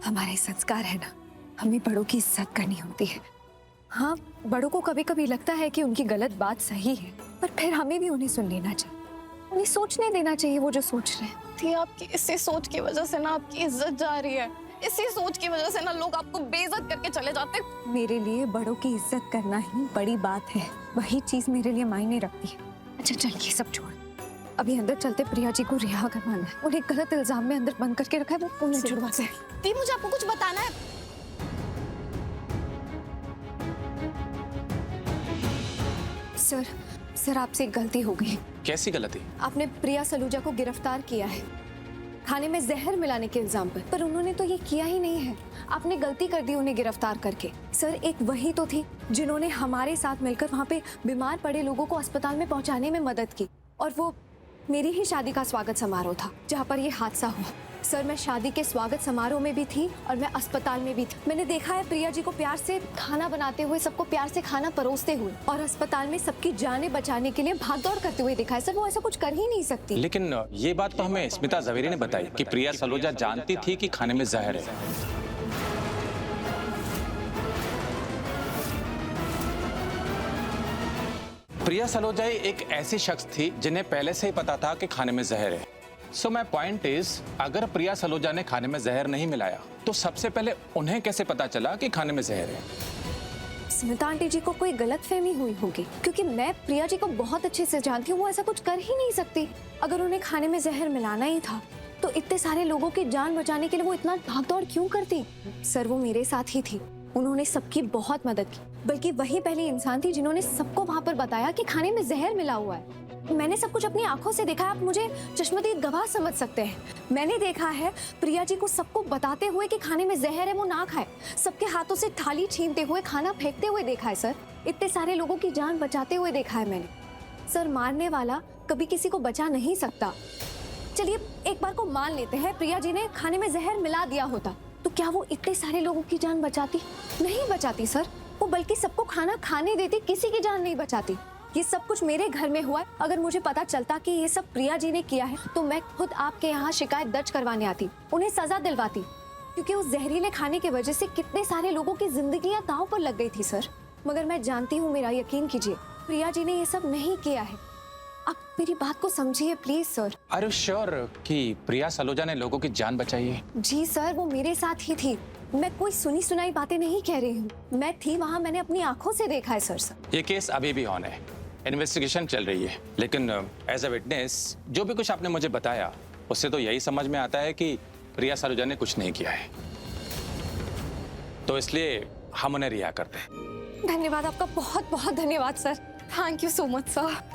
हमारे संस्कार है ना, हमें बड़ों की इज्जत करनी होती है। हाँ, बड़ों को कभी कभी लगता है कि उनकी गलत बात सही है, पर फिर हमें भी उन्हें सुन लेना चाहिए, उन्हें सोचने देना चाहिए वो जो सोच रहे हैं। थी आपकी इसी सोच की वजह से ना आपकी इज्जत जा रही है। इसी सोच की वजह से ना लोग आपको बेइज्जत करके चले जाते। मेरे लिए बड़ों की इज्जत करना ही बड़ी बात है, वही चीज मेरे लिए मायने रखती है। अच्छा चल, ये सब छोड़, अभी अंदर चलते, प्रिया जी को रिहा करवाना है। उन्हें गलत इल्जाम में अंदर बंद करके रखा है, वो उन्हें छुड़वाते हैं। दी, मुझे आपको कुछ बताना है। सर आपसे एक गलती हो गई। कैसी गलती? आपने प्रिया सलूजा को गिरफ्तार किया है खाने में जहर मिलाने के इल्जाम पर उन्होंने तो ये किया ही नहीं है। आपने गलती कर दी उन्हें गिरफ्तार करके। सर, एक वही तो थी जिन्होंने हमारे साथ मिलकर वहाँ पे बीमार पड़े लोगों को अस्पताल में पहुँचाने में मदद की, और वो मेरी ही शादी का स्वागत समारोह था जहाँ पर ये हादसा हुआ। सर, मैं शादी के स्वागत समारोह में भी थी और मैं अस्पताल में भी थी। मैंने देखा है प्रिया जी को प्यार से खाना बनाते हुए, सबको प्यार से खाना परोसते हुए, और अस्पताल में सबकी जानें बचाने के लिए भागदौड़ करते हुए देखा है। सर, वो ऐसा कुछ कर ही नहीं सकती। लेकिन ये बात तो हमें स्मिता जवेरी ने बताई कि प्रिया सलूजा जानती थी कि खाने में जहर है। प्रिया सलूजा एक ऐसी शख्स थी जिन्हें पहले से ही पता था कि खाने में जहर है। सो माय पॉइंट इज, अगर प्रिया सलूजा ने खाने में जहर नहीं मिलाया तो सबसे पहले उन्हें कैसे पता चला कि खाने में जहर है? स्मिता आंटी जी को कोई गलतफहमी हुई होगी, क्योंकि मैं प्रिया जी को बहुत अच्छे से जानती हूँ। वो ऐसा कुछ कर ही नहीं सकती। अगर उन्हें खाने में जहर मिलाना ही था तो इतने सारे लोगों की जान बचाने के लिए वो इतना भागदौड़ क्यों करती? सर, वो मेरे साथ ही थी, उन्होंने सबकी बहुत मदद की, बल्कि वही पहली इंसान थी जिन्होंने सबको वहां पर बताया कि खाने में जहर मिला हुआ है। मैंने सब कुछ अपनी आंखों से देखा है, आप मुझे चश्मदीद गवाह समझ सकते हैं। मैंने देखा है प्रिया जी को सबको बताते हुए कि खाने में जहर है, वो ना खाए, सबके हाथों से थाली छीनते हुए, खाना फेंकते हुए देखा है। सर, इतने सारे लोगों की जान बचाते हुए देखा है मैंने। सर, मारने वाला कभी किसी को बचा नहीं सकता। चलिए एक बार को मान लेते हैं प्रिया जी ने खाने में जहर मिला दिया होता, तो क्या वो इतने सारे लोगों की जान बचाती? नहीं बचाती सर, वो बल्कि सबको खाना खाने देती, किसी की जान नहीं बचाती। ये सब कुछ मेरे घर में हुआ है। अगर मुझे पता चलता कि ये सब प्रिया जी ने किया है तो मैं खुद आपके यहाँ शिकायत दर्ज करवाने आती, उन्हें सजा दिलवाती, क्योंकि उस जहरीले खाने की वजह से कितने सारे लोगों की जिंदगियां दांव पर लग गई थी सर। मगर मैं जानती हूँ, मेरा यकीन कीजिए, प्रिया जी ने ये सब नहीं किया है। आप मेरी बात को समझिए please sir. Are you sure कि प्रिया सलूजा ने लोगों की जान बचाई है? जी सर, वो मेरे साथ ही थी। मैं कोई सुनी सुनाई बातें नहीं कह रही हूँ, मैं थी वहाँ, मैंने अपनी आंखों से देखा है सर। ये केस अभी भी ऑन है, इन्वेस्टिगेशन चल रही है, लेकिन एज अ विटनेस जो भी कुछ आपने मुझे बताया उससे तो यही समझ में आता है कि प्रिया सलूजा ने कुछ नहीं किया है, तो इसलिए हम उन्हें रिहा करते हैं। धन्यवाद आपका, बहुत बहुत धन्यवाद sir. Thank you so much sir.